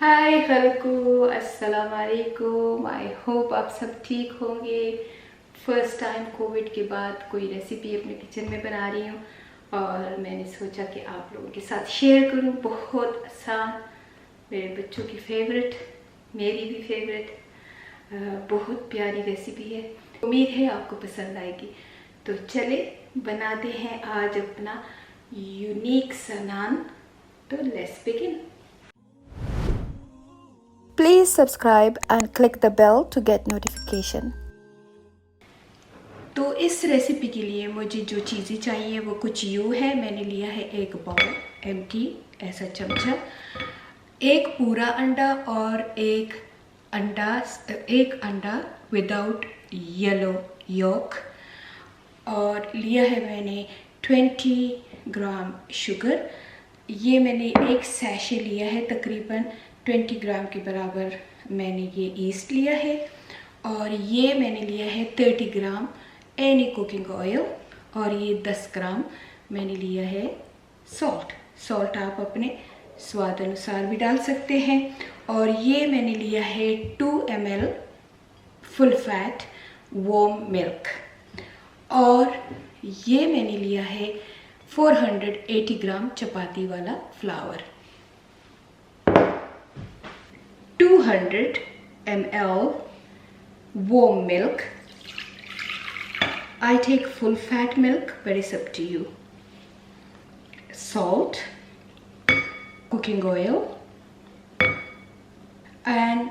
हाय खलकू, अस्सलाम वालेकुम। I hope आप सब ठीक होंगे। फर्स्ट टाइम कोविड के बाद कोई रेसिपी अपने किचन में बना रही हूँ और मैंने सोचा कि आप लोगों के साथ शेयर करूँ। बहुत आसान, मेरे बच्चों की फेवरेट, मेरी भी फेवरेट, बहुत प्यारी रेसिपी है। उम्मीद है आपको पसंद आएगी। तो चले बनाते हैं आज अपना यूनिक सा नान। तो let's begin. Please subscribe and click the bell to get notification. तो इस रेसिपी के लिए मुझे जो चीज़ें चाहिए वो कुछ यूँ है। मैंने लिया है एक बाउल एम्प्टी, ऐसा चमचा, एक पूरा अंडा और एक अंडा विदाउट येलो यॉक, और लिया है मैंने 20 ग्राम शुगर। ये मैंने एक सैशे लिया है, तकरीबन 20 ग्राम के बराबर मैंने ये ईस्ट लिया है। और ये मैंने लिया है 30 ग्राम एनी कुकिंग ऑयल, और ये 10 ग्राम मैंने लिया है सॉल्ट आप अपने स्वाद अनुसार भी डाल सकते हैं। और ये मैंने लिया है 2 ml full fat warm milk, और ये मैंने लिया है 480 ग्राम चपाती वाला flower, 200 ml warm milk. I take full fat milk, but it's up to you. Salt, cooking oil, and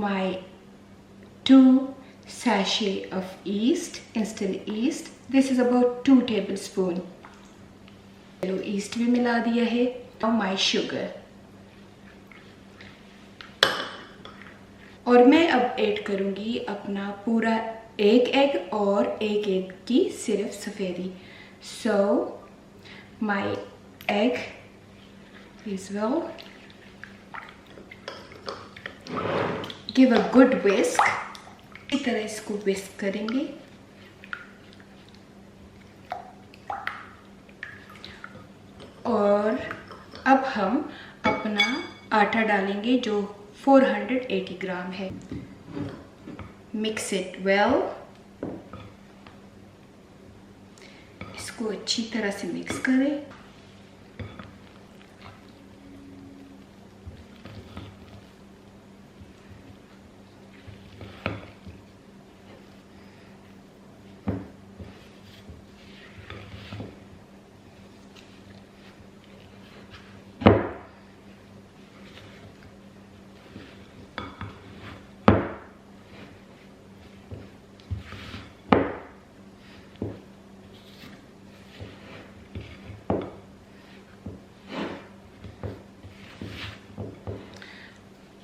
my 2 sachet of yeast, instant yeast. This is about 2 tablespoon. चलो yeast भी मिला दिया है। Now my sugar. और मैं अब add करूँगी अपना पूरा एक एग और एक एग की सिर्फ सफ़ेदी। So my egg is well, give a good whisk. इस तरह इसको विस्क करेंगे। और अब हम अपना आटा डालेंगे जो 480 ग्राम है। मिक्स इट वेल, इसको अच्छी तरह से मिक्स करें।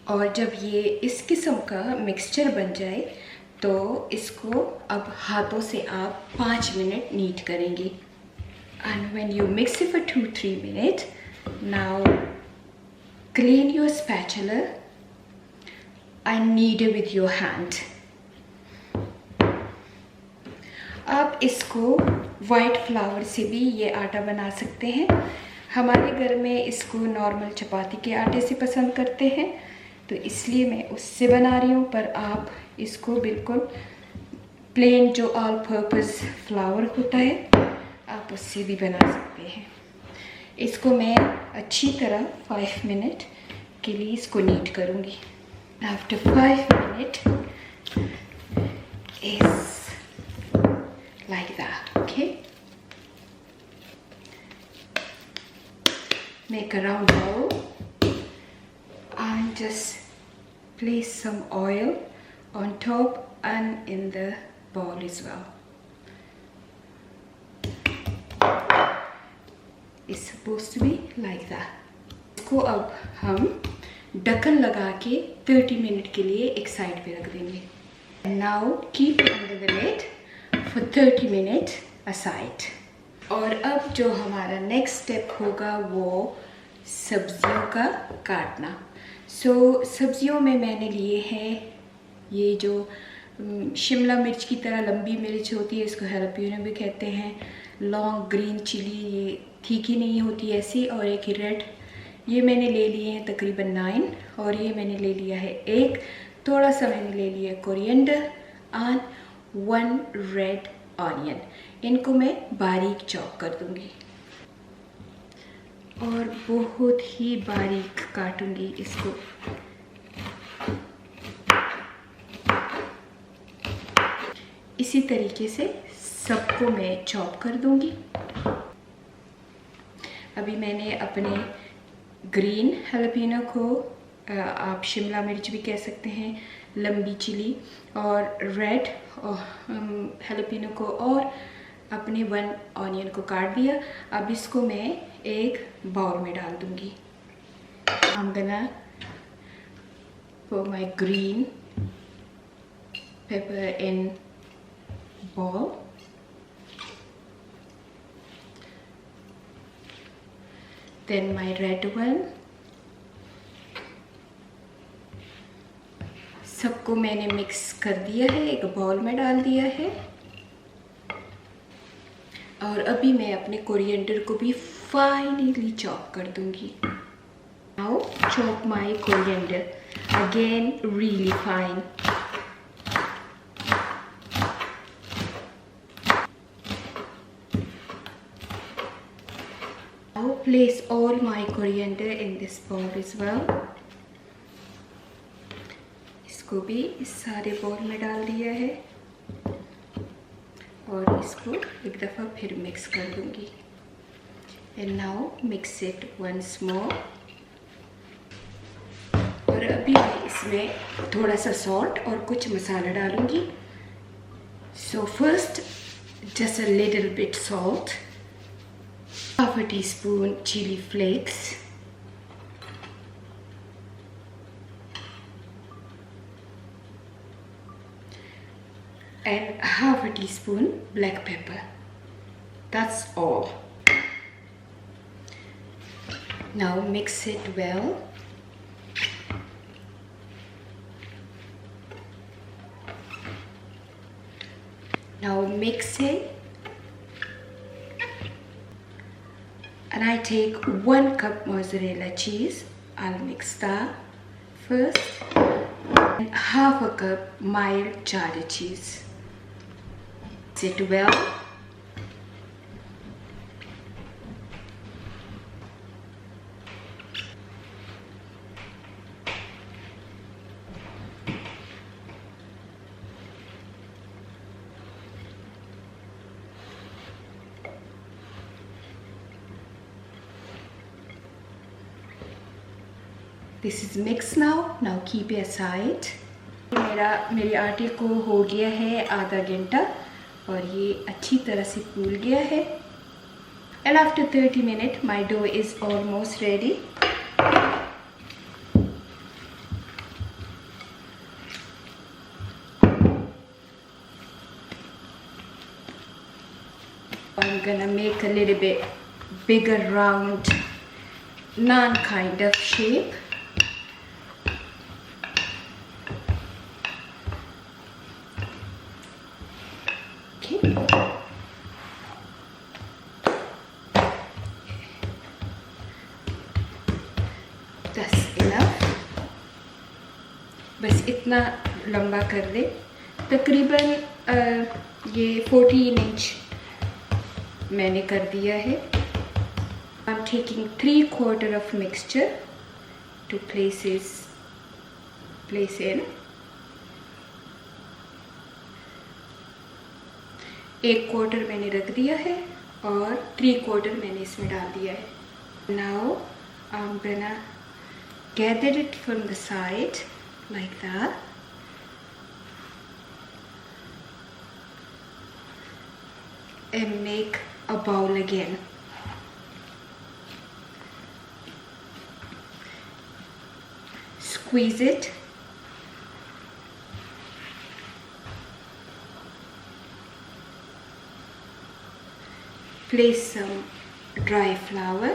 और जब ये इस किस्म का मिक्सचर बन जाए तो इसको अब हाथों से आप 5 मिनट नीट करेंगे। And when you mix it for 2-3 minute, now clean your spatula and knead it with your hand. आप इसको वाइट फ्लावर से भी ये आटा बना सकते हैं। हमारे घर में इसको नॉर्मल चपाती के आटे से पसंद करते हैं, तो इसलिए मैं उससे बना रही हूँ। पर आप इसको बिल्कुल प्लेन जो ऑल पर्पस फ्लावर होता है, आप उससे भी बना सकते हैं। इसको मैं अच्छी तरह 5 मिनट के लिए इसको नीट करूँगी। After 5 minute is like that, okay? Make a round bowl and just place some oil on top and in the bowl as well. It's supposed to be like that. इसको अब हम ढक्कन लगा के 30 मिनट के लिए एक साइड पे रख देंगे। And now keep it under the lid for 30 minutes aside. और अब जो हमारा नेक्स्ट स्टेप होगा वो सब्जियों का काटना। सब्जियों में मैंने लिए हैं ये जो शिमला मिर्च की तरह लंबी मिर्च होती है, इसको हैलापिनो भी कहते हैं। लॉन्ग ग्रीन चिली, ये तीखी नहीं होती ऐसी, और एक रेड ये मैंने ले लिए हैं तकरीबन 9 और ये मैंने ले लिया है एक, थोड़ा सा मैंने ले लिया कोरिएंडर एंड 1 रेड ऑनियन। इनको मैं बारीक चॉप कर दूंगी और बहुत ही बारीक काटूंगी इसको। इसी तरीके से सबको मैं चॉप कर दूंगी। अभी मैंने अपने ग्रीन हैलोपिनो को, आप शिमला मिर्च भी कह सकते हैं, लंबी चिली, और रेड हैलोपिनो को और अपने 1 ऑनियन को काट दिया। अब इसको मैं एक बाउल में डाल दूंगी। I'm gonna put my green pepper in bowl. Then my red one. सबको मैंने मिक्स कर दिया है, एक बाउल में डाल दिया है। और अभी मैं अपने कोरिएंडर को भी फाइनली चॉप कर दूंगी। Now chop my coriander again really fine. Now place all my coriander in this bowl as well. इसको भी इस सारे बोल में डाल दिया है और इसको एक दफ़ा फिर मिक्स कर दूंगी। And now mix it once more. और अभी मैं इसमें थोड़ा सा सॉल्ट और कुछ मसाला डालूंगी। So first just a little bit salt, half a teaspoon chili flakes, and half a teaspoon black pepper. That's all. Now mix it well. Now mix it, and I take 1 cup mozzarella cheese. I'll mix that first, and half a cup mild cheddar cheese. Mix it well. This is mixed now. Now keep it aside. मेरे आटे को हो गया है आधा घंटा और ये अच्छी तरह से फूल गया है। And after 30 minutes, my dough is almost ready. I'm gonna make a little bit bigger round naan kind of shape. Okay. That's enough. बस इतना लंबा कर दे। तकरीबन ये 14 इंच मैंने कर दिया है। I'm taking 3/4 of mixture to place in. 1/4 मैंने रख दिया है और 3/4 मैंने इसमें डाल दिया है। Now I'm gonna gather it from the side like that. And make a bowl again. Squeeze it. Place some dry flour.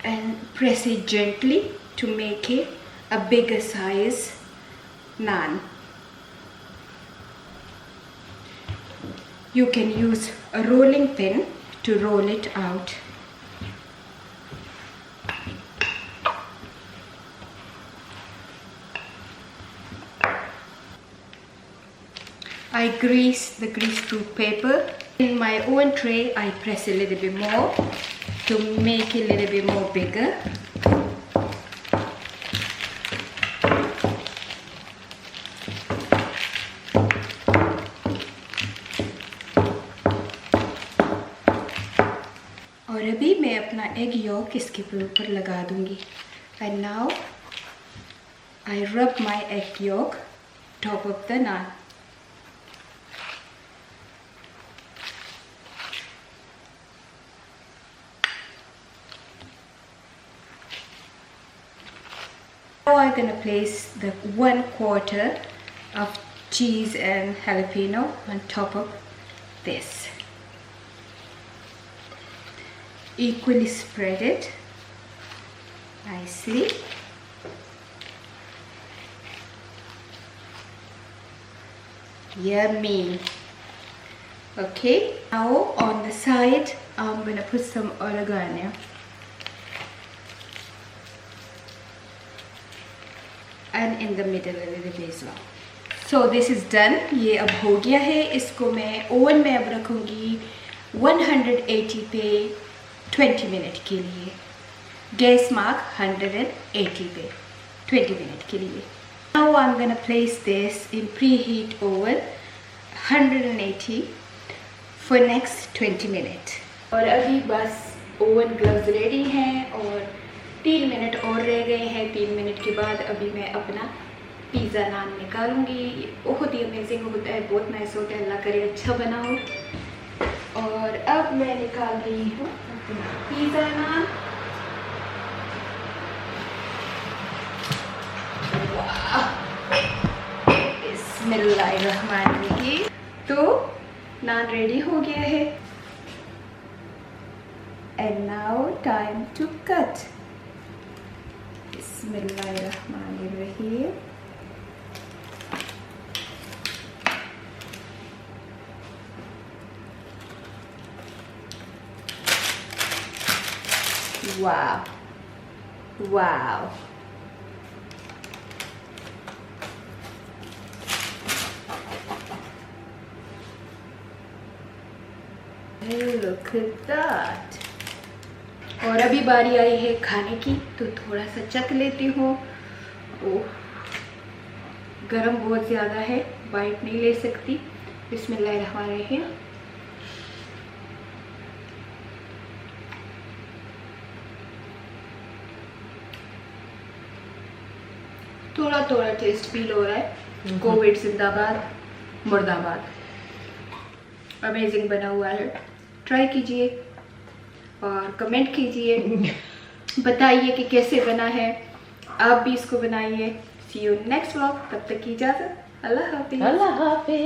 And press it gently to make it a bigger size naan. You can use a rolling pin to roll it out. I grease the greaseproof paper. In my oven tray, I press a little bit more to make it a little bit more bigger. और अभी मैं अपना egg York इसके ऊपर लगा दूंगी. And now I rub my egg yolk top of the naan. Now I'm gonna place the 1/4 of cheese and jalapeno on top of this. Equally spread it nicely. Yummy. Okay, now on the side I'm gonna put some oregano. And in the middle a little bit as well. So this is done. ये अब हो गया है. इसको मैं oven में अब रखूँगी 180 पे 20 मिनट के लिए. गैस मार्क 180 पे 20 मिनट के लिए. Now I'm gonna place this in preheat oven 180 for next 20 minutes. और अभी बस ओवन ग्लव्स रेडी हैं और 3 मिनट और रह गए हैं. 3 मिनट के बाद अभी मैं अपना पिज़्ज़ा नान निकालूंगी. बहुत ही अमेजिंग होता है, बहुत नाइस होता है. अल्लाह करे अच्छा बना हो. और अब मैं निकाल रही हूँ अपना पिज़्ज़ा नान. बिस्मिल्लाहिर्रहमानिर्रहीम. तो नान रेडी हो गया है. And now time to cut. Bismillahirrahmanirrahim. Wow. Wow. Hey, look at that. और अभी बारी आई है खाने की, तो थोड़ा सा चख लेती हूँ. ओह, गरम बहुत ज़्यादा है, बाइट नहीं ले सकती. बिस्मिल्लाहिर्रहमानिर्रहीम. थोड़ा थोड़ा टेस्ट फील हो रहा है. कोविड जिंदाबाद, मुर्दाबाद. अमेजिंग बना हुआ है. ट्राई कीजिए और कमेंट कीजिए, बताइए कि कैसे बना है. आप भी इसको बनाइए. सी यू नेक्स्ट व्लॉग. तब तक की इजाज़त. अल्लाह हाफिज़.